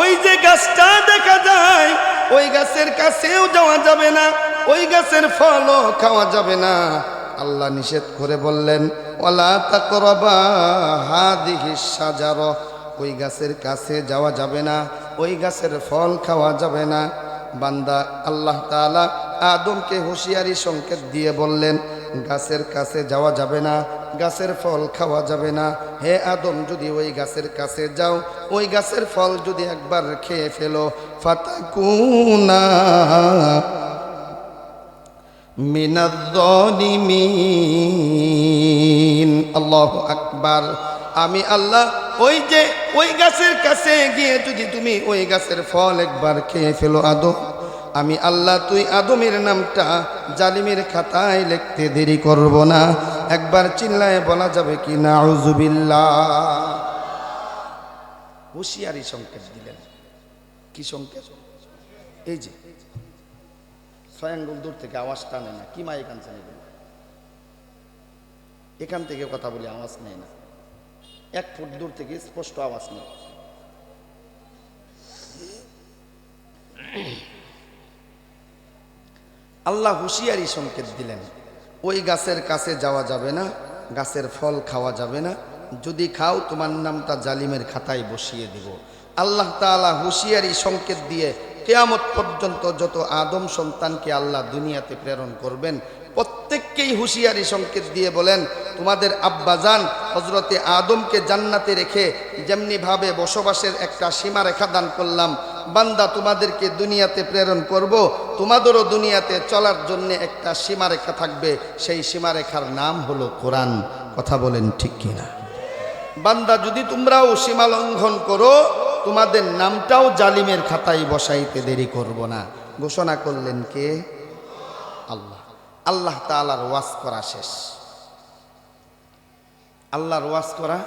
ওই যে গাছটা দেখা যায় ওই গাছের কাছেও যাওয়া যাবে না, ওই গাছের ফলও খাওয়া যাবে না। আল্লাহ নিষেধ করে বললেন ওয়ালা তাকরাবা হাদিহিস শাজারা, ওই গাছের কাছে যাওয়া যাবে না, ওই গাছের ফল খাওয়া যাবে না। বান্দা আল্লাহ তাআলা আদমকে হুঁশিয়ারি সংকেত দিয়ে বললেন গাছের কাছে যাওয়া যাবে না, গাছের ফল খাওয়া যাবে না। হে আদম, যদি ওই গাছের কাছে যাও, ওই গাছের ফল যদি একবার খেয়ে ফেলো, ফাতাকুনা মিনাজ জালিমিন। আল্লাহু আকবার। আমি আল্লাহ ওই গাছের কাছে গিয়ে যদি তুমি ওই গাছের ফল একবার খেয়ে ফেলো আদম, আমি আল্লাহ তুই আদমের নামটা জালিমের খাতায় লিখতে দেরি করব না। একবার চিল্লায় বলা যাবে কি নাউজুবিল্লাহ। হুঁশিয়ারি সংকেত দিলেন। কি সংকেত? এই যে 6 আঙ্গুল দূর থেকে আওয়াজ টানে না, কি মাইক আনছেন এগুলো? এখান থেকে কথা বলি আওয়াজ নেই না, 1 ফুট দূর থেকে স্পষ্ট আওয়াজ নেই। আল্লাহ হুঁশিয়ারি সংকেত দিলেন ওই গাছের কাছে যাওয়া যাবে না, গাছের ফল খাওয়া যাবে না, যদি খাও তোমার নামটা জালিমের খাতায় বসিয়ে দিব। আল্লাহ তাআলা হুঁশিয়ারি সংকেত দিয়ে কিয়ামত পর্যন্ত যত আদম সন্তানকে আল্লাহ দুনিয়াতে প্রেরণ করবেন প্রত্যেককেই হুঁশিয়ারি সংকেত দিয়ে বলেন তোমাদের আব্বাজান হযরতে আদমকে জান্নাতে রেখে যেমনিভাবে বসবাসের একটা সীমারেখা দান করলাম, বান্দা তোমাদেরকে দুনিয়াতে প্রেরণ করব, তোমাদেরও দুনিয়াতে চলার জন্য একটা সীমারেখা থাকবে, সেই সীমারেখার নাম হলো কোরআন। কথা বলেন ঠিক কিনা? বান্দা যদি তোমরাও সীমা লঙ্ঘন করো, তোমাদের নামটাও জালিমের খাতায় বসাইতে দেরি করব না। ঘোষণা করলেন কে? আল্লাহ। আল্লাহ তাআলার ওয়াজ করা শেষ। আল্লাহর ওয়াজ করা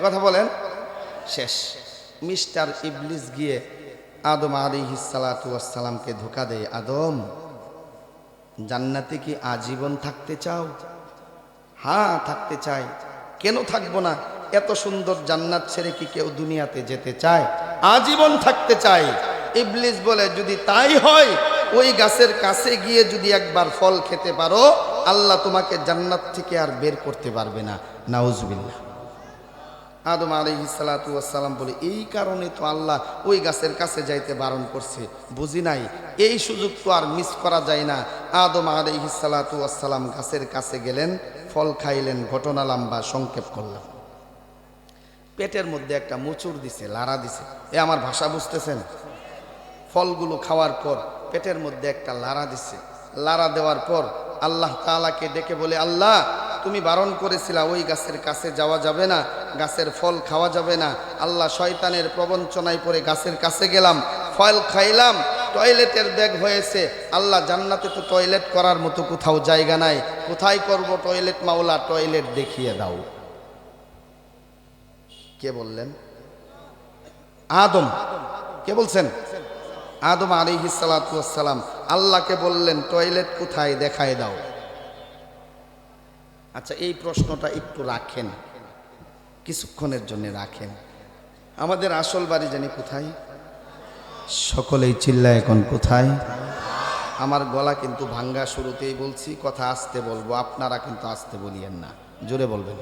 কথা বলেন শেষ। মিস্টার ইবলিস গিয়ে আদম আলাইহিস সালাতু ওয়াস সালামকে ধোঁকা দেয়, আদম জান্নাতে কি আজীবন থাকতে চাও? হ্যাঁ থাকতে চাই। কেন থাকবো না? এত সুন্দর জান্নাত ছেড়ে কি কেউ দুনিয়াতে যেতে চায়? আজীবন থাকতে চাই। ইবলিস বলে যদি তাই হয় ওই গাছের কাছে গিয়ে যদি একবার ফল খেতে পারো, আল্লাহ তোমাকে জান্নাত থেকে আর বের করতে পারবে না। নাউজুবিল্লাহ। আদম আলাইহিস সালাতু ওয়াস সালাম বলে এই কারণে তো আল্লাহ ওই গাছের কাছে যাইতে বারণ করছে, বুঝি নাই, এই সুযোগ তো আর মিস করা যায় না। আদম আলাইহিস সালাতু ওয়াস সালাম গাছের কাছে গেলেন, ফল খাইলেন। ঘটনা লম্বা, সংক্ষেপ করলাম। পেটের মধ্যে একটা মুচুর দিছে, লাড়া দিছে। আমার ভাষা বুঝতেছেন? ফলগুলো খাওয়ার পর পেটের মধ্যে একটা লাড়া দিছে। লাড়া দেওয়ার পর আল্লাহ তাআলাকে ডেকে বলে, আল্লাহ তুমি বারণ করেছিলা ওই গাছের কাছে যাওয়া যাবে না, গাছের ফল খাওয়া যাবে না। আল্লাহ শয়তানের প্রবঞ্চনায় পড়ে গাছের কাছে গেলাম, ফল খাইলাম, টয়লেটের ব্যাগ হয়েছে। আল্লাহ জান্নাতে তো টয়লেট করার মতো কোথাও জায়গা নাই, কোথায় করব টয়লেট? মাওলা টয়লেট দেখিয়ে দাও। কে বললেন? আদম। কে বলছেন? আদম আলাইহিস সালাতু ওয়াস সালাম আল্লাহকে বললেন টয়লেট কোথায় দেখায় দাও। আচ্ছা এই প্রশ্নটা একটু রাখেন, কিছুক্ষণের জন্য রাখেন। আমাদের আসল বাড়ি জানি কোথায়? সকলেই চিল্লায় এখন কোথায়? আমার গলা কিন্তু ভাঙ্গা, শুরুতেই বলছি কথা আস্তে বলবো, আপনারা কিন্তু আস্তে বলিয়েন না, জোরে বলবেন।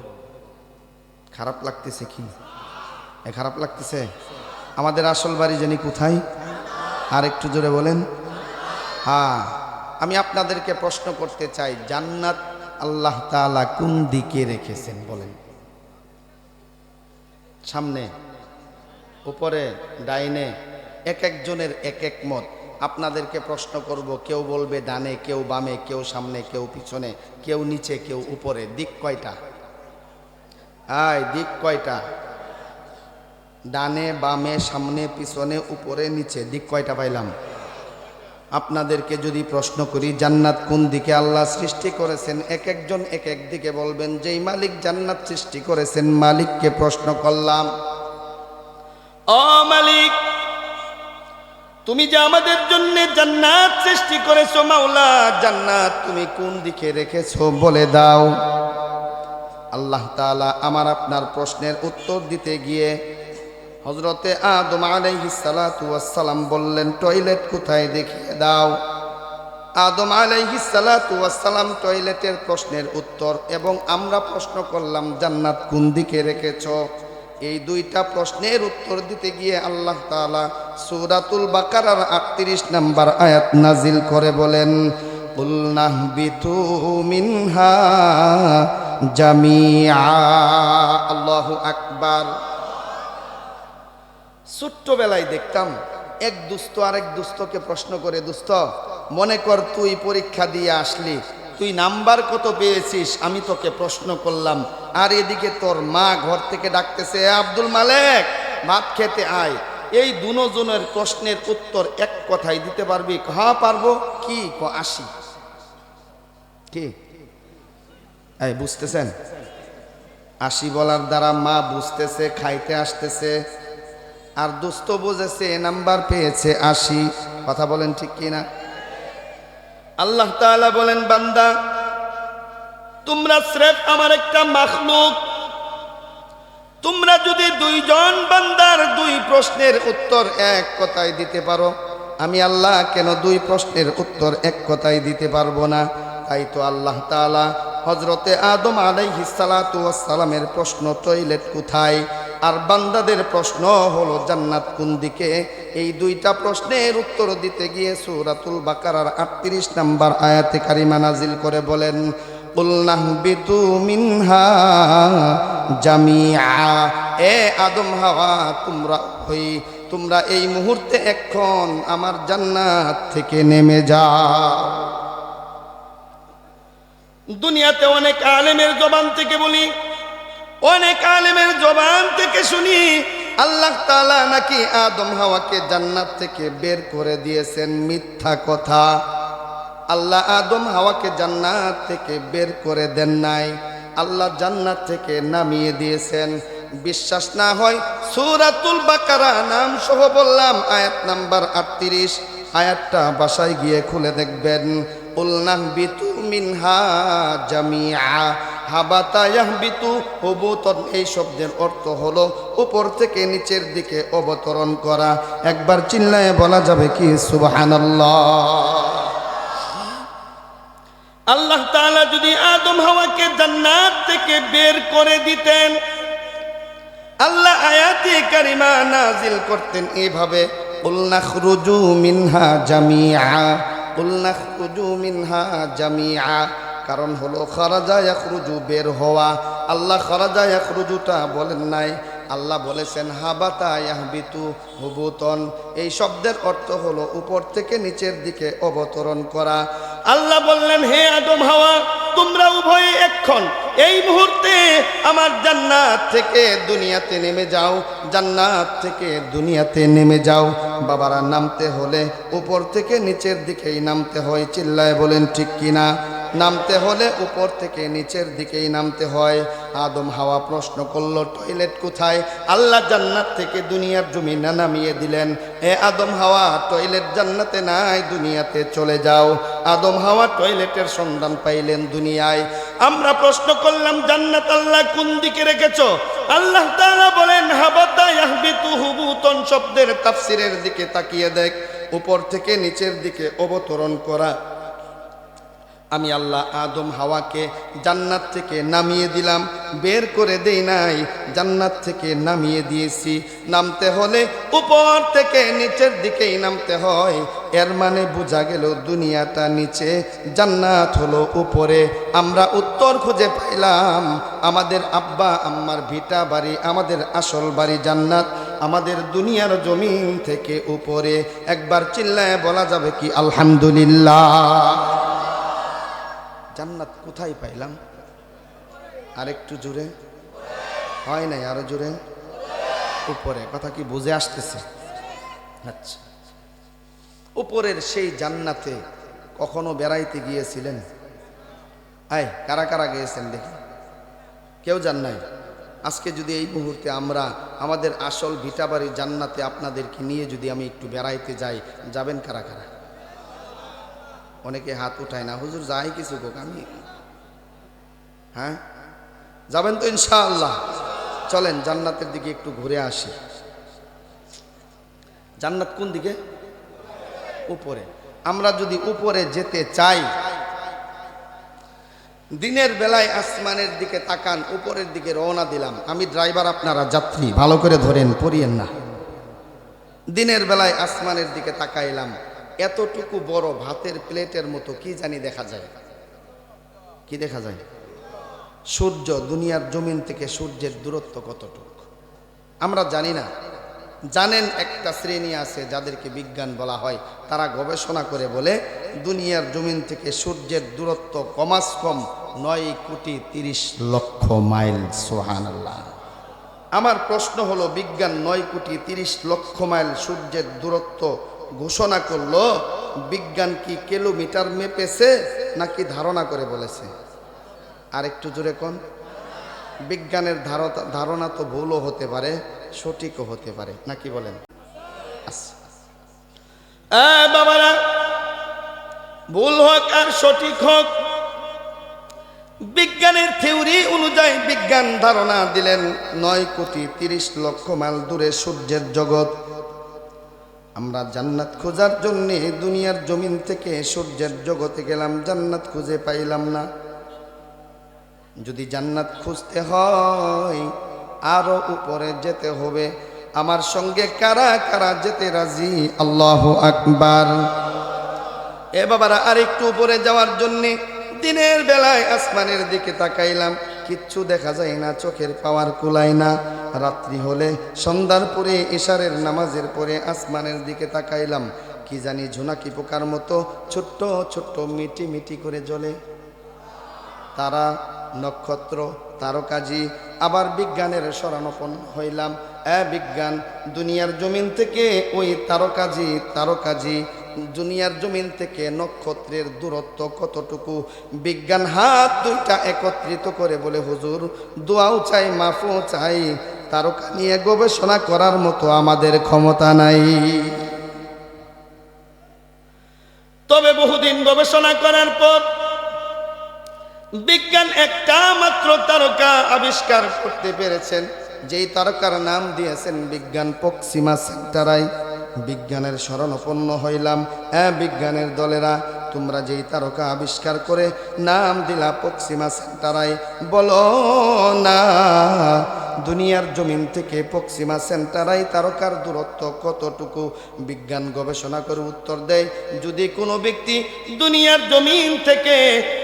খারাপ লাগতেছে কি? খারাপ লাগতেছে? আমাদের আসল বাড়ি জানি কোথায়? আর একটু জোরে বলেন। হ্যাঁ, আমি আপনাদেরকে প্রশ্ন করতে চাই, জান্নাত আল্লাহ তাআলা কোন দিকে রেখেছেন বলেন? সামনে, উপরে, ডাইনে? এক একজনের এক এক মত। আপনাদেরকে প্রশ্ন করব, কেউ বলবে ডানে, কেউ বামে, কেউ সামনে, কেউ পিছনে, কেউ নিচে, কেউ উপরে। দিক কয়টা? দিক কয়টা? ডানে, বামে, সামনে, পিছনে, উপরে, নিচে, দিক কয়টা পাইলাম? আপনাদেরকে যদি প্রশ্ন করি জান্নাত কোন দিকে আল্লাহ সৃষ্টি করেছেন, এক একজন এক এক দিকে বলবেন। যেই মালিক জান্নাত সৃষ্টি করেছেন মালিককে প্রশ্ন করলাম, ও মালিক তুমি যে আমাদের জন্য জান্নাত সৃষ্টি করেছো, মাওলা জান্নাত তুমি কোন দিকে রেখেছো বলে দাও। আল্লাহ তাআলা আমার আপনার প্রশ্নের উত্তর দিতে গিয়ে হযরতে আদম আলাইহিস সালাতু ওয়াস সালাম বললেন, টয়লেট কোথায় দেখিয়ে দাও। আদম আলাইহিস সালাতু ওয়াস সালাম টয়লেটের প্রশ্নের উত্তর এবং আমরা প্রশ্ন করলাম জান্নাত কোন দিকে রেখেছো, এই দুইটা প্রশ্নের উত্তর দিতে গিয়ে আল্লাহ তাআলা সূরাতুল বাকারার ৩৮ নম্বর আয়াত নাজিল করে বলেন, কুল নাহবিতু মিনহা জামিআ। আল্লাহু আকবার। ছোট্টবেলায় দেখতাম এক দুস্থ আরেক দুস্থকে প্রশ্ন করে, দুস্থ মনে কর তুই পরীক্ষা দিয়ে আসলি, তুই নাম্বার কত পেয়েছিস, আমি তোকে প্রশ্ন করলাম, আর এদিকে তোর মা ঘর থেকে ডাকতেছে, আব্দুল মালেক ভাত খেতে আয়। এই দুজনের প্রশ্নের উত্তর এক কথায় দিতে পারবি? হ্যাঁ পারবো। কি? ৮০। কি এই বুঝতেছেন? ৮০ বলার দ্বারা মা বুঝতেছে খাইতে আসতেছে, আর দুস্থ বুঝেছে নাম্বার পেয়েছে ৮০। কথা বলেন ঠিক কিনা? আল্লাহ তাআলা বলেন, বান্দা তোমরা স্রেফ আমার একটা মাখলুক, তোমরা যদি দুইজন বান্দার দুই প্রশ্নের উত্তর এক কথায় দিতে পারো, আমি আল্লাহ কেন দুই প্রশ্নের উত্তর এক কথায় দিতে পারবো না? তাই তো আল্লাহ তাআলা হযরতে আদম আলাইহিস সালাতু ওয়াস সালামের প্রশ্ন টয়লেট কোথায়, আর বান্দাদের প্রশ্ন হলো জান্নাত কোন দিকে, এই দুইটা প্রশ্নের উত্তর দিতে গিয়ে সূরাতুল বাকারার ৩৮ নম্বর আয়াতে কারিমা নাজিল করে বলেন, কুল নাহবিতু মিনহা জামিআ। এ আদম হাওয়া তোমরা এই মুহূর্তে এখন আমার জান্নাত থেকে নেমে যাও। দুনিয়াতে অনেক আলেমের জবান থেকে বলি, অনেক আলেমের জবান থেকে শুনি আল্লাহ তাআলা নাকি আদম হাওয়াকে জান্নাত থেকে বের করে দিয়েছেন। মিথ্যা কথা। আল্লাহ আদম হাওয়াকে জান্নাত থেকে বের করে দেন নাই, আল্লাহ জান্নাত থেকে নামিয়ে দিয়েছেন। বিশ্বাস না হয় সূরাতুল বাকারা নাম সহ বললাম, আয়াত নাম্বার ৩৮, আয়াতটা বাসায় গিয়ে খুলে দেখবেন। কুল নাহবিতু মিনহা জামিআ। হাবাতা ইয়াহবিতু হুবুতন, এই শব্দের অর্থ হলো উপর থেকে নিচের দিকে অবতরণ করা। একবার চিল্লায়ে বলা যাবে কি সুবহানাল্লাহ? আল্লাহ তাআলা যদি আদম হাওয়াকে জান্নাত থেকে বের করে দিতেন, আল্লাহ আয়াতে কারিমা নাজিল করতেন এইভাবে, কুল নাখরুজু মিনহা জামিআ, কুল নাখরুজু মিনহা জামিআ। কারণ হলো খারাজা ইয়াখরুজু, বের হওয়া। আল্লাহ খারাজা ইয়াখরুজুটা বলেন নাই, আল্লাহ বলেছেন হাবাতা ইয়াহবিতু হুবুতন। এই শব্দের অর্থ হলো উপর থেকে নিচের দিকে অবতরণ করা। আল্লাহ বললেন, হে আদম হাওয়া, তোমরা উভয়ে এখন এই মুহূর্তে আমার জান্নাত থেকে দুনিয়াতে নেমে যাও, জান্নাত থেকে দুনিয়াতে নেমে যাও। বাবারা, নামতে হলে উপর থেকে নিচের দিকেই নামতে হয়। চিল্লায় বলেন ঠিক কিনা? নামতে হলে উপর থেকে নিচের দিকেই নামতে হয়। আদম হাওয়া প্রশ্ন করলো, টয়লেট কোথায়? আল্লাহ জান্নাত থেকে দুনিয়ার জমিনে নামিয়ে দিলেন। এ আদম হাওয়া, টয়লেট জান্নাতে নাই, দুনিয়াতে চলে যাও। আদম হাওয়া টয়লেটের সন্ধান পাইলেন দুনিয়ায়। আমরা প্রশ্ন করলাম, জান্নাত আল্লাহ কোন দিকে রেখেছো? আল্লাহ তাআলা বলেন, হাবাতা ইয়াহবিতু হুবুতন শব্দের তাফসীরের দিকে তাকিয়ে দেখ, উপর থেকে নিচের দিকে অবতরণ করা। আমি আল্লাহ আদম হাওয়াকে জান্নাত থেকে নামিয়ে দিলাম, বের করে দেই নাই, জান্নাত থেকে নামিয়ে দিয়েছি। নামতে হলে উপর থেকে নিচের দিকেই নামতে হয়। এর মানে বোঝা গেল দুনিয়াটা নিচে, জান্নাত হলো উপরে। আমরা উত্তর খুঁজে পাইলাম, আমাদের আব্বা আম্মার ভিটা বাড়ি, আমাদের আসল বাড়ি জান্নাত, আমাদের দুনিয়ার জমিন থেকে উপরে। একবার চিল্লায় বলা যাবে কি আলহামদুলিল্লাহ? জান্নাত কোথায় পাইলাম? আরেকটু জোরে হয় নাই? আরো জোরে? উপরে। কথা কি বুঝে আসতেছে? আচ্ছা, উপরের সেই জান্নাতে কখনো বেড়াইতে গিয়েছিলেন? আয়, কারা কারা গিয়েছেন দেখি? কেউ যান নাই? আজকে যদি এই মুহূর্তে আমরা আমাদের আসল ভিটাবাড়ি জান্নাতে আপনাদেরকে নিয়ে যদি আমি একটু বেড়াইতে যাই, যাবেন কারা কারা? অনেকে হাত উঠায় না, হুজুর যাই কিছু হোক, আমি। হ্যাঁ, যাবেন তো ইনশাআল্লাহ? চলেন জান্নাতের দিকে একটু ঘুরে আসি। জান্নাত কোন দিকে? উপরে। আমরা যদি উপরে যেতে চাই, দিনের বেলায় আসমানের দিকে তাকান, উপরের দিকে রওনা দিলাম। আমি ড্রাইভার, আপনারা যাত্রী, ভালো করে ধরেন, পড়িয়েন না। দিনের বেলায় আসমানের দিকে তাকাইলাম, এতটুকু বড় ভাতের প্লেটের মতো কি জানি দেখা যায়। কি দেখা যায়? সূর্য। দুনিয়ার জমিন থেকে সূর্যের দূরত্ব কতটুকু আমরা জানি না। জানেন একটা শ্রেণী আছে যাদেরকে বিজ্ঞান বলা হয়, তারা গবেষণা করে বলে দুনিয়ার জমিন থেকে সূর্যের দূরত্ব কমাস কম 9,30,00,000 মাইল। সুবহানাল্লাহ। আমার প্রশ্ন হলো, বিজ্ঞান 9,30,00,000 মাইল সূর্যের দূরত্ব ঘোষণা করলো, বিজ্ঞান কি কিলোমিটার মেপেছে নাকি ধারণা করে বলেছে? আর একটু জোরে কোন। বিজ্ঞানের ধারণা তো ভুলও হতে পারে, সঠিকও হতে পারে, নাকি বলেন? বাবারা, ভুল হোক আর সঠিক হোক, বিজ্ঞানের থিওরি অনুযায়ী বিজ্ঞান ধারণা দিলেন 9,30,00,000 মাইল দূরে সূর্যের জগৎ। আমরা জান্নাত খোঁজার জন্যে দুনিয়ার জমিন থেকে সূর্যের জগতে গেলাম, জান্নাত খুঁজে পাইলাম না। যদি জান্নাত খুঁজতে হয় আরো উপরে যেতে হবে। আমার সঙ্গে কারা কারা যেতে রাজি? আল্লাহু আকবার। এ বাবারা, আর একটু উপরে যাওয়ার জন্য দিনের বেলায় আসমানের দিকে তাকাইলাম, কিচ্ছু দেখা যায় না, চোখের পাওয়ার কুলায় না। রাত্রি হলে, সন্ধ্যার পরে, ইশারের নামাজের পরে আসমানের দিকে তাকাইলাম, কি জানি ঝুনাকি পোকার মতো ছোট্ট ছোট্ট মিটি মিটি করে জ্বলে তারা, নক্ষত্র, তারকাজি। আবার বিজ্ঞানের শরণাপন্ন হইলাম। বিজ্ঞান, দুনিয়ার জমিন থেকে ওই তারকাজি দুনিয়ার জমিন থেকে নক্ষত্রের দূরত্ব কতটুকু? বিজ্ঞান হাত দুইটা একত্রিত করে বলে, হুজুর, দোয়াও চাই, মাফও চাই, তারকা নিয়ে গবেষণা করার মতো আমাদের ক্ষমতা নাই। তবে বহুদিন গবেষণা করার পর বিজ্ঞান একটা মাত্র তারকা আবিষ্কার করতে পেরেছেন, যেই তারকার নাম দিয়েছেন বিজ্ঞান প্রক্সিমা সেন্টারাই। বিজ্ঞানের শরণাপন্ন হইলাম। বিজ্ঞানের দলেরা, তোমরা যেই তারকা আবিষ্কার করে নাম দিলা প্রক্সিমা সেন্টারাই, বলো না দুনিয়ার জমিন থেকে প্রক্সিমা সেন্টারাই তারকার দূরত্ব কতটুকু? বিজ্ঞান গবেষণা করে উত্তর দেয়, যদি কোনো ব্যক্তি দুনিয়ার জমিন থেকে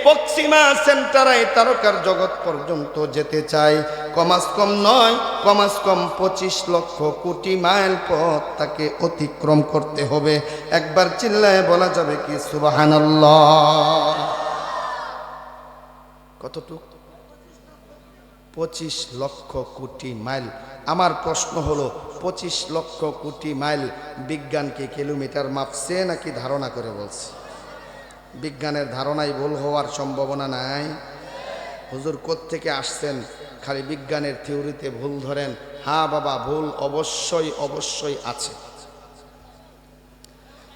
প্রক্সিমা সেন্টারাই তারকার জগৎ পর্যন্ত যেতে চায়, কমাস কম নয়, কমাস কম 25,00,000 মাইল পথ তাকে অতিক্রম করতে হবে। একবার চিল্লায় বলা যাবে কি সুবহানাল্লাহ? কতটুকু? 25,00,000 মাইল। আমার প্রশ্ন হলো, 25,00,000 মাইল বিজ্ঞান কি কিলোমিটার মাপছে নাকি ধারণা করে বলছে? বিজ্ঞানের ধারণায় ভুল হওয়ার সম্ভাবনা নাই। হুজুর কোত্থেকে আসছেন, খালি বিজ্ঞানের থিওরিতে ভুল ধরেন? হ্যাঁ বাবা, ভুল অবশ্যই অবশ্যই আছে।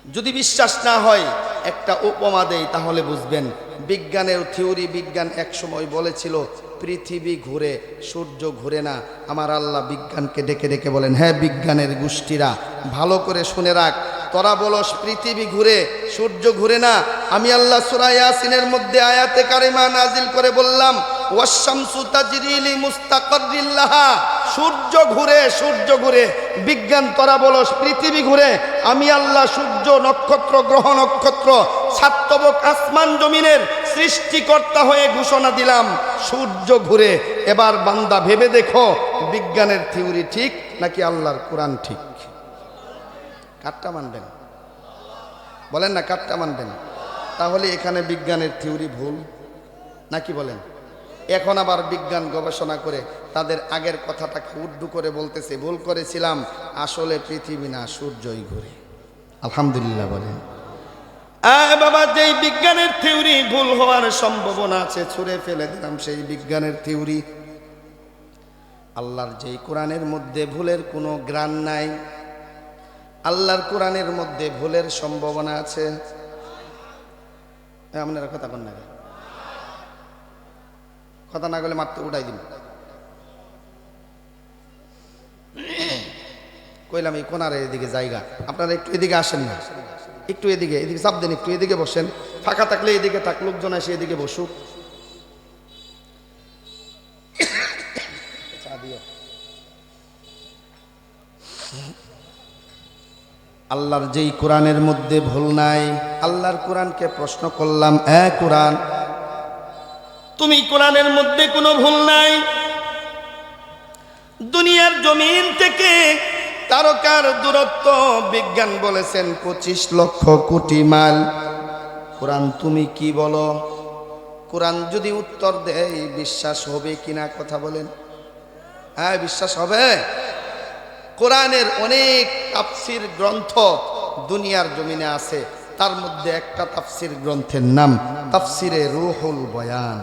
যদি বিশ্বাস না হয় একটা উপমা দেই তাহলে বুঝবেন। বিজ্ঞানের থিওরি, বিজ্ঞান এক সময় বলেছিল পৃথিবী ঘুরে, সূর্য ঘুরে না। আমার আল্লাহ বিজ্ঞানকে ডেকে ডেকে বলেন, হ্যাঁ বিজ্ঞানের গোষ্ঠীরা, ভালো করে শুনে রাখ, তোরা বলস পৃথিবী ঘুরে, সূর্য ঘুরে না। আমি আল্লাহ সূরা ইয়াসিনের মধ্যে আয়াতে কারিমা নাজিল করে বললাম, ওয়াশ-শামসু তাজরি লিমুস্তাকাররিন লাহা, সূর্য ঘুরে, সূর্য ঘুরে। বিজ্ঞান তোরা বলস পৃথিবী ঘুরে। আমি আল্লাহ সূর্য, নক্ষত্র, গ্রহ নক্ষত্র, সাতবক আসমান জমিনের সৃষ্টিকর্তা হয়ে ঘোষণা দিলাম সূর্য ঘুরে। এবার বান্দা ভেবে দেখো, বিজ্ঞানের থিওরি ঠিক নাকি আল্লাহর কোরআন ঠিক? কারটা মানবেন? বলেন না, কারটা মানবেন? তাহলে এখানে বিজ্ঞানের থিওরি ভুল নাকি বলেন? এখন আবার বিজ্ঞান গবেষণা করে তাদের আগের কথাটাকে উর্দু করে বলতেছে, ভুল করেছিলাম, আসলে পৃথিবী না, সূর্যই ঘুরে। আলহামদুলিল্লাহ বলেন। বাবা, যেই বিজ্ঞানের থিওরি ভুল হওয়ার সম্ভাবনা আছে, ছুঁড়ে ফেলে দিলাম সেই বিজ্ঞানের থিওরি। আল্লাহর যেই কোরআনের মধ্যে ভুলের কোনো গ্রাণ নাই, আল্লাহর কোরআনের মধ্যে ভুলের সম্ভাবনা আছে। আপনারা কথা বল না, কথা না বলে মাত্র উঠাই দিন। কইলাম এই কোনারে এদিকে জায়গা, আপনারা একটু এদিকে আসেন না, একটু এদিকে এদিকে চাপ দেন, একটু এদিকে বসেন, ফাঁকা থাকলে এদিকে থাক, লোকজন আসে এদিকে বসুক। আল্লাহর যেই কোরআনের মধ্যে ভুল নাই, আল্লাহর কোরআনকে প্রশ্ন করলাম, কোরআন তুমি কোরআনের মধ্যে কোনো ভুল নাই, দুনিয়ার জমিন থেকে তারকার দূরত্ব বিজ্ঞান বলেছেন 25 লক্ষ কোটি মাইল, কোরআন তুমি কি বলো? কোরআন যদি উত্তর দেয় বিশ্বাস হবে কিনা কথা বলেন? বিশ্বাস হবে? কোরআনের অনেক তাফসির গ্রন্থ দুনিয়ার জমিনে আছে, তার মধ্যে একটা তাফসির গ্রন্থের নাম তাফসিরে রুহুল বয়ান।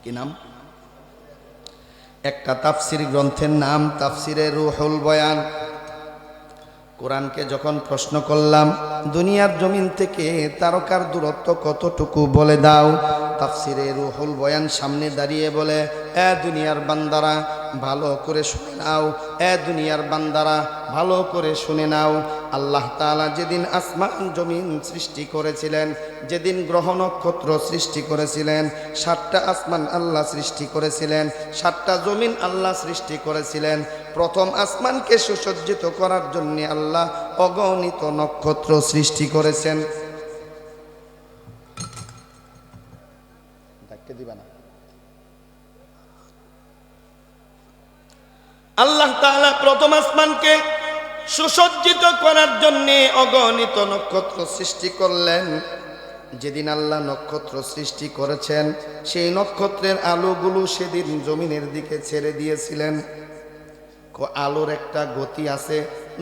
কি নাম? একটা তাফসির গ্রন্থের নাম তাফসিরে রুহুল বয়ান। কোরআনকে যখন প্রশ্ন করলাম দুনিয়ার জমিন থেকে তারকার দূরত্ব কতটুকু বলে দাও, তাফসিরে রুহুল বয়ান সামনে দাঁড়িয়ে বলে, দুনিয়ার বান্দারা ভালো করে শুনে নাও, দুনিয়ার বান্দারা ভালো করে শুনে নাও। আল্লাহ তাআলা যেদিন আসমান জমিন সৃষ্টি করেছিলেন, যেদিন গ্রহ নক্ষত্র সৃষ্টি করেছিলেন, 7টা আসমান আল্লাহ সৃষ্টি করেছিলেন, 7টা জমিন আল্লাহ সৃষ্টি করেছিলেন। প্রথম আসমানকে সুসজ্জিত করার জন্য আল্লাহ অগণিত নক্ষত্র সৃষ্টি করেছেন। আল্লাহ তাআলা প্রথম আসমানকে সুসজ্জিত করার জন্য অগণিত নক্ষত্র সৃষ্টি করলেন। যেদিন আল্লাহ নক্ষত্র সৃষ্টি করেছেন, সেই নক্ষত্রের আলোগুলো সেদিন জমিনের দিকে ছেড়ে দিয়েছিলেন। আলোর একটা গতি আছে,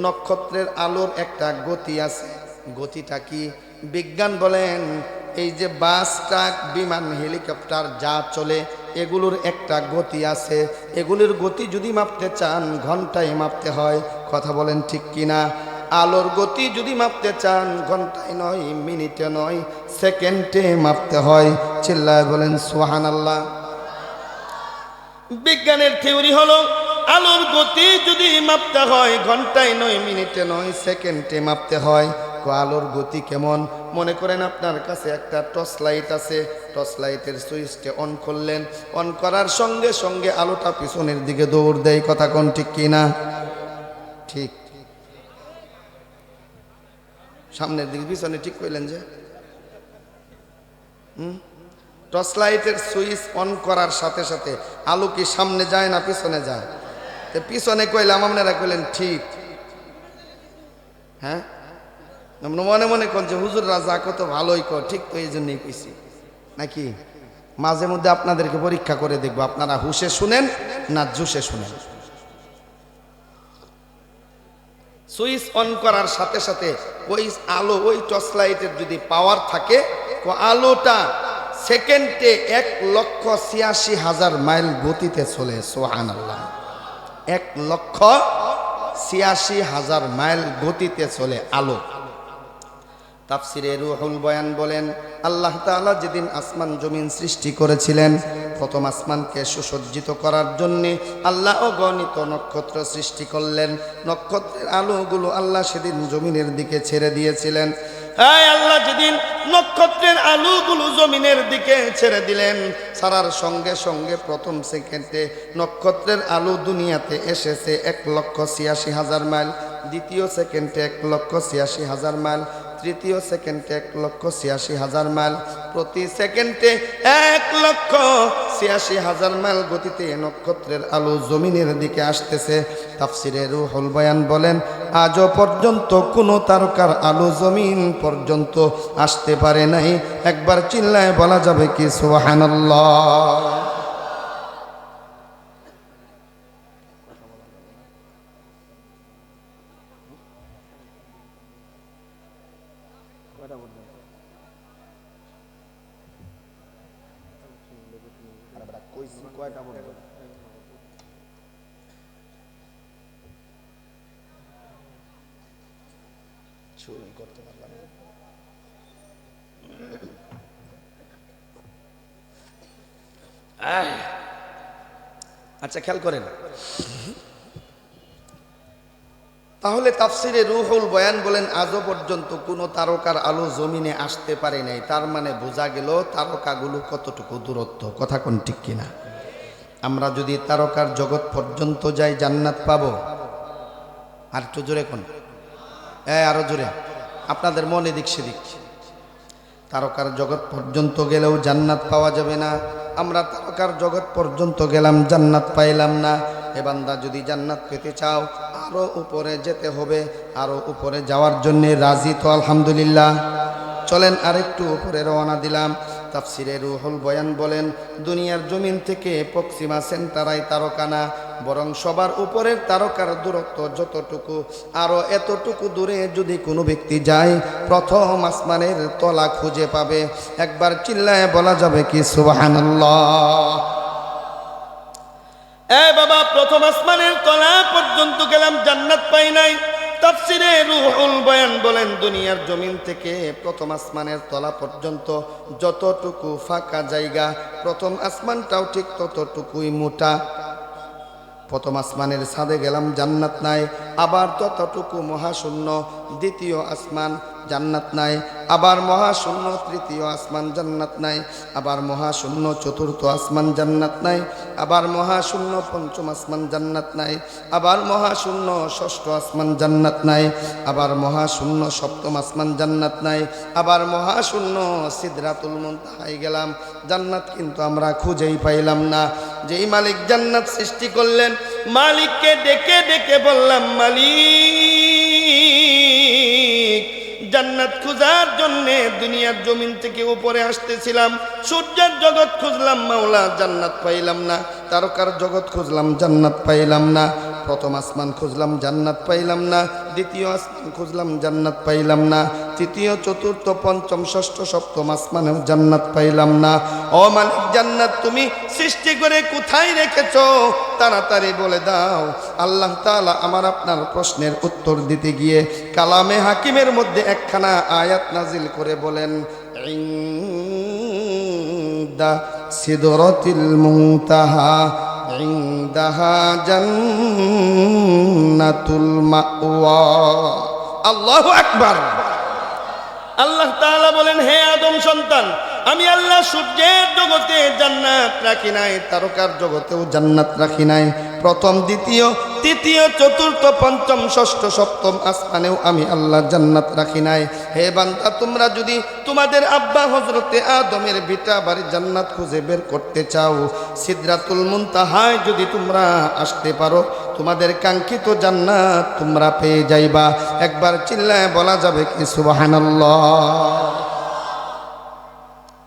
নক্ষত্রের আলোর একটা গতি আছে। গতিটা কি? বিজ্ঞান বলেন এই যে বাস, ট্রাক, বিমান, হেলিকপ্টার যা চলে এগুলোর একটা গতি আছে। এগুলোর গতি যদি মাপতে চান ঘন্টায় মাপতে হয়। কথা বলেন ঠিক কিনা? আলোর গতি যদি মাপতে চান ঘন্টায় নয়, মিনিটে নয়, সেকেন্ডে মাপতে হয়। চিল্লায় বলেন সুবহানাল্লাহ। বিজ্ঞানের থিওরি হলো আলোর গতি যদি মাপতে হয় ঘন্টায় নয়, মিনিটে নয়, সেকেন্ডে মাপতে হয়। আলোর গতি কেমন? মনে করেন আপনার কাছে একটা টর্চ লাইট আছে, টর্চ লাইটের সুইচটা অন করলেন, অন করার সঙ্গে সঙ্গে আলোটা পিছনের দিকে দৌড় দেয়। কথা কোন ঠিক কিনা? ঠিক। সামনের দিকে পিছনে ঠিক কইলেন যে টর্চ লাইটের সুইচ অন করার সাথে সাথে আলো কি সামনে যায় না পিছনে যায়? পিছনে কইলাম, আপনারা কইলেন ঠিক। হ্যাঁ, মনে মনে কোন যে হুজুর রাজা কত ভালোই কর, ঠিক তো এই জন্যই কইছি নাকি? মাঝে মধ্যে আপনাদেরকে পরীক্ষা করে দেখবো আপনারা হুশে শুনেন না জুসে শুনেন। সুইচ অন করার সাথে সাথে ওই আলো, ওই টর্চ লাইটের যদি পাওয়ার থাকে, আলোটা সেকেন্ডে 1,86,000 মাইল গতিতে চলে। সুবহানাল্লাহ। 1,86,000 মাইল গতিতে চলে আলো। তাফসিরে রুহুল বয়ান বলেন আল্লাহ তাআলা যেদিন আসমান জমিন সৃষ্টি করেছিলেন, প্রথম আসমানকে সুসজ্জিত করার জন্যে আল্লাহ অগণিত নক্ষত্র সৃষ্টি করলেন। নক্ষত্রের আলোগুলো আল্লাহ সেদিন জমিনের দিকে ছেড়ে দিয়েছিলেন। আল্লাহ যেদিন নক্ষত্রের আলোগুলো জমিনের দিকে ছেড়ে দিলেন, ছাড়ার সঙ্গে সঙ্গে প্রথম সেকেন্ডে নক্ষত্রের আলো দুনিয়াতে এসেছে 1,86,000 মাইল, দ্বিতীয় সেকেন্ডে 1,86,000 মাইল, তৃতীয় সেকেন্ডে 1,86,000 মাইল, প্রতি সেকেন্ডে 1,86,000 মাইল গতিতে নক্ষত্রের আলো জমিনের দিকে আসতেছে। তাফসিরে রুহুল বয়ান বলেন আজও পর্যন্ত কোনো তারকার আলো জমিন পর্যন্ত আসতে পারে নাই। একবার চিল্লায় বলা যাবে কি সুবহানাল্লাহ? আচ্ছা খেয়াল করেন, তাহলে তাফসিরে রুহুল বয়ান বলেন আজও পর্যন্ত কোনো তারকার আলো জমিনে আসতে পারে নাই, তার মানে বোঝা গেল তারকাগুলো কতটুকু দূরত্ব। কথা কোন ঠিক কিনা? আমরা যদি তারকার জগৎ পর্যন্ত যাই জান্নাত পাবো? আর একটু জোরে কোন, আরো জোরে, আপনাদের মন এদিক সেদিক। তারকার জগৎ পর্যন্ত গেলেও জান্নাত পাওয়া যাবে না। আমরা তারকার জগৎ পর্যন্ত গেলাম, জান্নাত পাইলাম না। এ বান্দা, যদি জান্নাত পেতে চাও আরো উপরে যেতে হবে। আরো উপরে যাওয়ার জন্য রাজি তো আলহামদুলিল্লাহ। চলেন আরেকটু উপরে রওনা দিলাম। তাফসিরে রুহুল বয়ান বলেন দুনিয়ার জমিন থেকে পশ্চিমা সেন্টারাই তারকা না, বরং সবার উপরের তারকার দূরত্ব যতটুকু, আরো এতটুকু দূরে যদি কোনো ব্যক্তি যায় প্রথম আসমানের তলা খুঁজে পাবে। একবার চিল্লায় বলা যাবে কি সুবহানাল্লাহ? বাবা, প্রথম আসমানের তলা পর্যন্ত গেলাম, জান্নাত পাই নাই। তাফসিরে রুহুল বয়ান বলেন দুনিয়ার জমিন থেকে প্রথম আসমানের তলা পর্যন্ত যতটুকু ফাঁকা জায়গা, প্রথম আসমানটাও ঠিক ততটুকুই মোটা। প্রথম আসমানের ছাদে গেলাম, জান্নাত নাই, আবার ততটুকু মহাশূন্য। দ্বিতীয় আসমান, জান্নাত নাই, আবার মহাশূন্য। তৃতীয় আসমান, জান্নাত নাই, আবার মহাশূন্য। চতুর্থ আসমান, জান্নাত নাই, আবার মহাশূন্য। পঞ্চম আসমান, জান্নাত নাই, আবার মহাশূন্য। ষষ্ঠ আসমান, জান্নাত নাই, আবার মহাশূন্য। সপ্তম আসমান, জান্নাত নাই, আবার মহাশূন্য। সিদরাতুল মুনতাহায় গেলাম, জান্নাত কিন্তু আমরা খুঁজেই পাইলাম না। যেই মালিক জান্নাত সৃষ্টি করলেন, মালিককে ডেকে ডেকে বললাম, মালিক, জান্নাত খোঁজার জন্য দুনিয়ার জমিন থেকে উপরে আসতেছিলাম, সূর্যের জগৎ খুঁজলাম মাওলা, জান্নাত পাইলাম না। তারকার জগৎ খুঁজলাম, জান্নাত পাইলাম না। প্রথম আসমান খুঁজলাম, জান্নাত পাইলাম না। দ্বিতীয় আসমান খুঁজলাম, জান্নাত পাইলাম না। তৃতীয়, চতুর্থ, পঞ্চম, ষষ্ঠ, সপ্তম আসমানেও জান্নাত পাইলাম না। ও মালিক, জান্নাত তুমি সৃষ্টি করে কোথায় রেখেছো? তাড়াতাড়ি বলে দাও। আল্লাহ তাআলা আমার আপনার প্রশ্নের উত্তর দিতে গিয়ে কালামে হাকিমের মধ্যে একখানা আয়াত নাজিল করে বলেন, ইনদা সিদরাতিল মুনতাহা ইনদাহা জান্নাতুল মাওয়া। আল্লাহু আকবার। আল্লাহ তাআলা বলেন, হে আদম সন্তান, আমি আল্লাহ সূর্যের জগতে জান্নাত রাখি নাই, তারকার জগতেও জান্নাত রাখি নাই। প্রথম, দ্বিতীয়, তৃতীয়, চতুর্থ, পঞ্চম, ষষ্ঠ, সপ্তম আসমানেও আমি আল্লাহ জান্নাত রাখি নাই। হে বান্দা, তোমরা যদি তোমাদের আব্বা হযরতে আদমের ভিটা বাড়ি জান্নাত খুঁজে বের করতে চাও, সিদরাতুল মুনতাহায় যদি তোমরা আসতে পারো, তোমাদের কাঙ্ক্ষিত জান্নাত তোমরা পেয়ে যাইবা। একবার চিল্লায় বলা যাবে কি সুবহানাল্লাহ?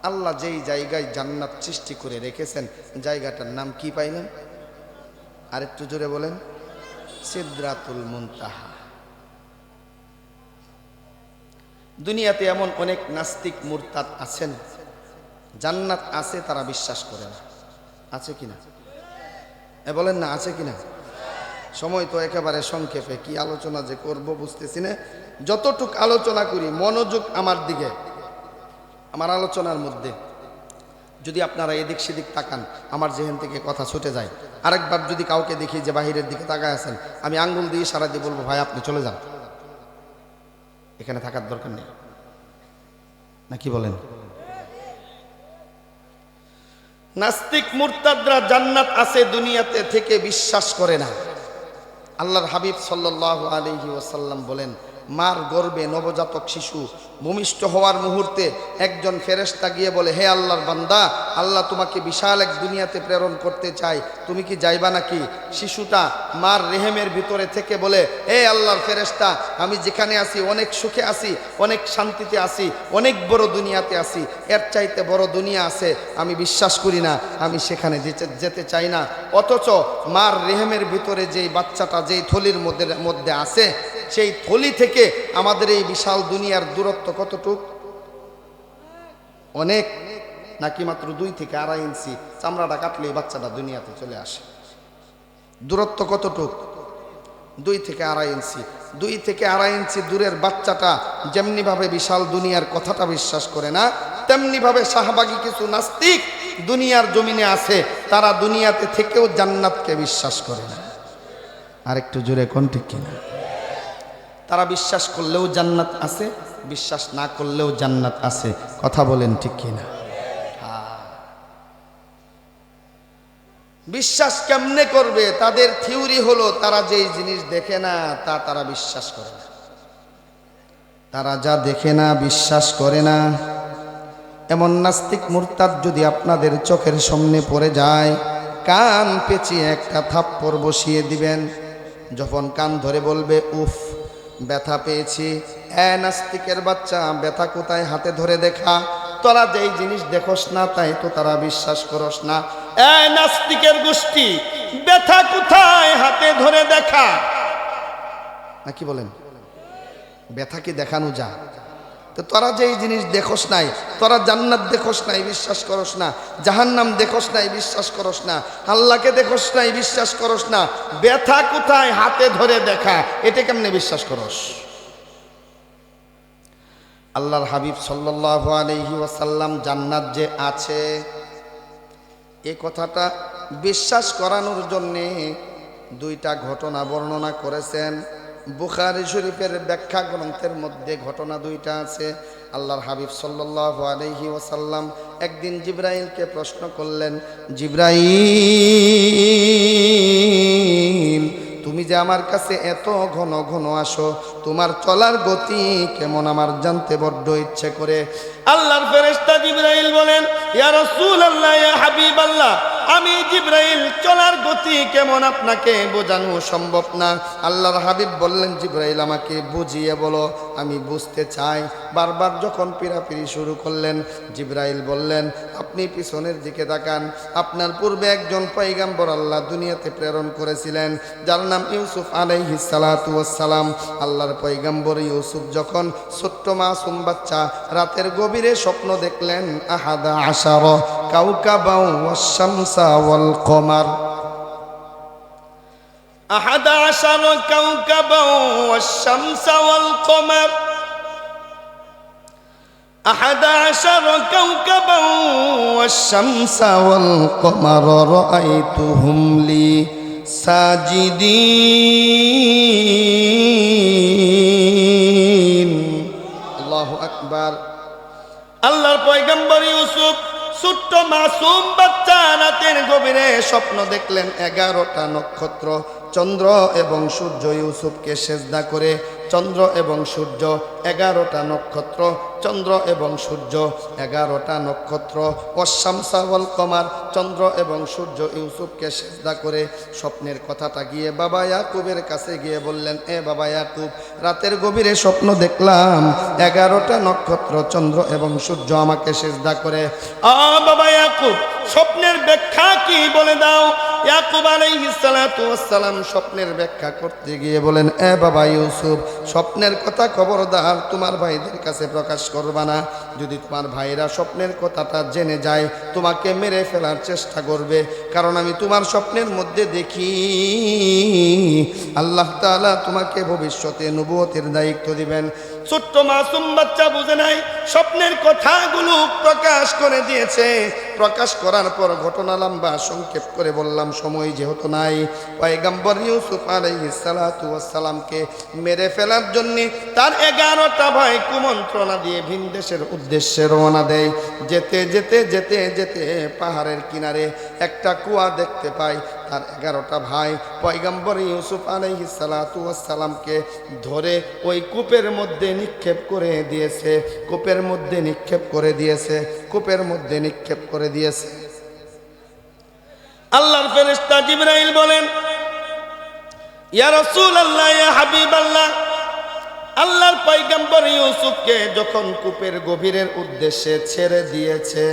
আল্লাহ যেই জায়গায় জান্নাত সৃষ্টি করে রেখেছেন, জায়গাটার নাম কি পাইলেন? আরেকটু জোরে বলেন, সিদরাতুল মুনতাহা। দুনিয়াতে এমন অনেক নাস্তিক মুরতাদ আছেন, জান্নাত আছে তারা বিশ্বাস করে না। আছে কিনা? বলেন না, আছে কিনা? সময় তো একেবারে সংক্ষেপে, কি আলোচনা যে করব বুঝতেছি না। যতটুক আলোচনা করি মনোযোগ আমার দিকে, আমার আলোচনার মধ্যে। যদি আপনারা এদিক সেদিক তাকান, আমার যেখান থেকে কথা ছুটে যায়। আরেকবার যদি কাউকে দেখি যে বাহিরের দিকে তাকায় আছেন, আমি আঙ্গুল দিয়ে ইশারা দিয়ে বলবো, ভাই আপনি চলে যান, এখানে থাকার দরকার নেই। নাকি বলেন? নাস্তিক মুরতাদরা জান্নাত আছে দুনিয়াতে থেকে বিশ্বাস করে না। আল্লাহর হাবিব সাল্লাল্লাহু আলাইহি ওয়াসাল্লাম বলেন, মার গর্ভে নবজাতক শিশু ভূমিষ্ঠ হওয়ার মুহূর্তে একজন ফেরেশতা গিয়ে বলে, হে আল্লাহর বান্দা, আল্লাহ তোমাকে বিশাল এক দুনিয়াতে প্রেরণ করতে চাই, তুমি কি যাইবা নাকি? শিশুটা মার রেহেমের ভিতরে থেকে বলে, হে আল্লাহর ফেরেশতা, আমি যেখানে আছি অনেক সুখে আছি, অনেক শান্তিতে আছি, অনেক বড় দুনিয়াতে আছি, এর চাইতে বড় দুনিয়া আছে, আমি বিশ্বাস করি না, আমি সেখানে যেতে চাই না। অথচ মার রেহেমের ভিতরে যেই বাচ্চাটা যেই থলির মধ্যে আছে, সেই থলি থেকে আমাদের এই বিশাল দুনিয়ার দূরত্ব কতটুক? অনেক। নাকি মাত্র 2 থেকে 2.5 ইঞ্চি চামড়াটা কাটলেই বাচ্চাটা দুনিয়াতে চলে আসে। দূরত্ব কতটুক? 2 থেকে 2.5 ইঞ্চি। 2 থেকে 2.5 ইঞ্চি দূরের বাচ্চাটা যেমনি ভাবে বিশাল দুনিয়ার কথাটা বিশ্বাস করে না, তেমনি ভাবে শাহবাগী কিছু নাস্তিক দুনিয়ার জমিনে আছে, তারা দুনিয়াতে থেকেও জান্নাতকে বিশ্বাস করে না। আরেকটু জোরে কোন ঠিক কিনা? তারা বিশ্বাস করলেও জান্নাত আছে, বিশ্বাস না করলেও জান্নাত আছে। কথা বলেন ঠিক কিনা? বিশ্বাস কেমনে করবে? তাদের থিওরি হলো তারা যেই জিনিস দেখে না তা তারা বিশ্বাস করে না। তারা যা দেখে না বিশ্বাস করে না। এমন নাস্তিক মুরতাদ যদি আপনাদের চোখের সামনে পড়ে যায়, কান পেঁচিয়ে একটা থাপ্পড় বসিয়ে দিবেন। যখন কান ধরে বলবে উফ ব্যথা পেয়েছি, নাস্তিকের বাচ্চা ব্যথা কোথায়? হাতে ধরে দেখা। তোরা যেই জিনিস দেখোস না তাই তো তারা বিশ্বাস করস না। নাস্তিকের গোষ্ঠী, ব্যথা কোথায়? হাতে ধরে দেখা। না কি বলেন? ব্যথা কি দেখানো যা? তো তোরা যেই জিনিস দেখোস নাই, তোরা জান্নাত দেখোস নাই বিশ্বাস করস না, জাহান্নাম দেখোস নাই বিশ্বাস করস না, আল্লাহকে দেখোস নাই বিশ্বাস করস না, ব্যথা কোথায়? হাতে ধরে দেখা। এটা কেমনে বিশ্বাস করস? আল্লাহর হাবিব সাল্লাল্লাহু আলাইহি ওয়াসাল্লাম জান্নাত যে আছে এই কথাটা বিশ্বাস করানোর জন্যে দুইটা ঘটনা বর্ণনা করেছেন। বুখারী শরীফের ব্যাখ্যা গ্রন্থের মধ্যে ঘটনা দুইটা আছে। আল্লাহর হাবিব সাল্লাল্লাহু আলাইহি ওয়াসাল্লাম একদিন জিবরাইলকে প্রশ্ন করলেন, জিবরাইল তুমি যে আমার কাছে এত ঘন ঘন আসো, তোমার চলার গতি কেমন আমার জানতে বড্ড ইচ্ছে করে। আল্লাহর ফেরেশতা জিবরাইল বলেন, ইয়া রাসূলুল্লাহ, ইয়া হাবিবাল্লাহ, আমি জিবরাইল চলার গতি কেমন আপনাকে বোঝানো সম্ভব না। আল্লাহর হাবিব বললেন, জিবরাইল আমাকে বুঝিয়ে বলো, আমি বুঝতে চাই। বারবার যখন পীড়াপিড়ি শুরু করলেন, জিবরাইল বললেন, আপনি পিছনের দিকে তাকান। আপনার পূর্বে একজন পয়গম্বর আল্লাহ দুনিয়াতে প্রেরণ করেছিলেন, যার নাম ইউসুফ আলাইহিস সালাতু ওয়াস সালাম। আল্লাহর পয়গম্বর ইউসুফ যখন ছোট্ট মাসুম বাচ্চা রাতের গভীরে স্বপ্ন দেখলেন, আহাদা আশারা কাওকাবাও ওয়াস শামসা ওয়াল কমার, আহাদা আশারা কাওকাবাও ওয়াস শামসা ওয়াল কমার, আহাদা আশারা কাওকাবাও ওয়াস শামসা ওয়াল কমার রাআইতুহুম লি সাজিদিন। আল্লাহু আকবার। আল্লাহর পয়গম্বর ইউসুফ ছোট্ট মাসুম বাচ্চা রাতের গভীরে স্বপ্ন দেখলেন 11টা নক্ষত্র, চন্দ্র এবং সূর্য ইউসুফকে সেজদা করে। চন্দ্র এবং সূর্য 11টা নক্ষত্র, চন্দ্র এবং সূর্য 11টা নক্ষত্র, ওয়াশ-শামসা ওয়াল কমার, চন্দ্র এবং সূর্য ইউসুফকে সেজদা করে। স্বপ্নের কথাটা গিয়ে বাবা ইয়াকুবের কাছে গিয়ে বললেন, এ বাবা ইয়াকুব, রাতের গভীরে স্বপ্ন দেখলাম 11টা নক্ষত্র, চন্দ্র এবং সূর্য আমাকে সেজদা করে। বাবা ইয়াকুব, স্বপ্নের ব্যাখ্যা কি বলে দাও। ইয়াকুব আলাইহিস সালাতু ওয়াস সালাম স্বপ্নের ব্যাখ্যা করতে গিয়ে বলেন, এ বাবা ইউসুফ, স্বপ্নের কথা খবরদার তোমার ভাইদের কাছে প্রকাশ করবা না। যদি তোমার ভাইরা স্বপ্নের কথাটা জেনে যায়, তোমাকে মেরে ফেলার চেষ্টা করবে। কারণ আমি তোমার স্বপ্নের মধ্যে দেখি আল্লাহ তাআলা তোমাকে ভবিষ্যতে নবুয়তের দায়িত্ব দিবেন। ছোট্ট মাসুম বাচ্চা বুঝে নাই, স্বপ্নের কথাগুলো প্রকাশ করে দিয়েছে। প্রকাশ করার পর ঘটনা লম্বা, সংক্ষেপ করে বললাম সময় যেহেতু নাই। পয়গম্বর ইউসুফ আলাইহিস সালাতু ওয়াস সালামকে মেরে ফেলার জন্য তার 11টা ভাই কুমন্ত্রণা দিয়ে ভিন দেশের উদ্দেশ্যে রওনা দেয়। যেতে যেতে যেতে যেতে পাহাড়ের কিনারে একটা কুয়া দেখতে পায়। তার 11টা ভাই পয়গম্বর ইউসুফ আলাইহিস সালাতু ওয়াস সালামকে ধরে ওই কূপের মধ্যে নিক্ষেপ করে দিয়েছে, কূপের মধ্যে নিক্ষেপ করে দিয়েছে, কূপের মধ্যে নিক্ষেপ করে দিয়েছে। আল্লাহর ফেরেশতা জিবরাইল বলেন, ইয়া রাসূলুল্লাহ, ইয়া হাবিবাল্লাহ, আল্লাহর পয়গম্বর ইউসুফকে যখন কূপের গভীরের উদ্দেশ্যে ছেড়ে দিয়েছে,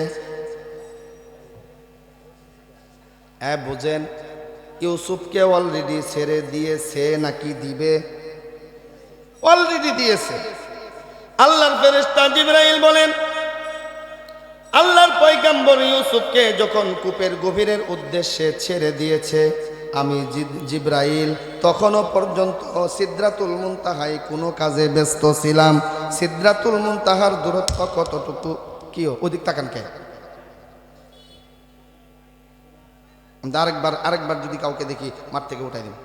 বুঝেন ইউসুফকে অলরেডি ছেড়ে দিয়েছে নাকি দিবে? অলরেডি দিয়েছে। আল্লাহর ফেরেশতা জিবরাইল বলেন, আল্লাহর পয়গম্বর ইউসুফকে যখন কূপের গভীরের উদ্দেশ্যে ছেড়ে দিয়েছে, আমি জিবরাইল তখনও পর্যন্ত সিদরাতুল মুনতাহায় কোনো কাজে ব্যস্ত ছিলাম। সিদরাতুল মুনতাহার দূরত্ব কতটুকু? কি ওদিক তাকান কে? আরেকবার যদি কাউকে দেখি মাঠ থেকে উঠাই দিন।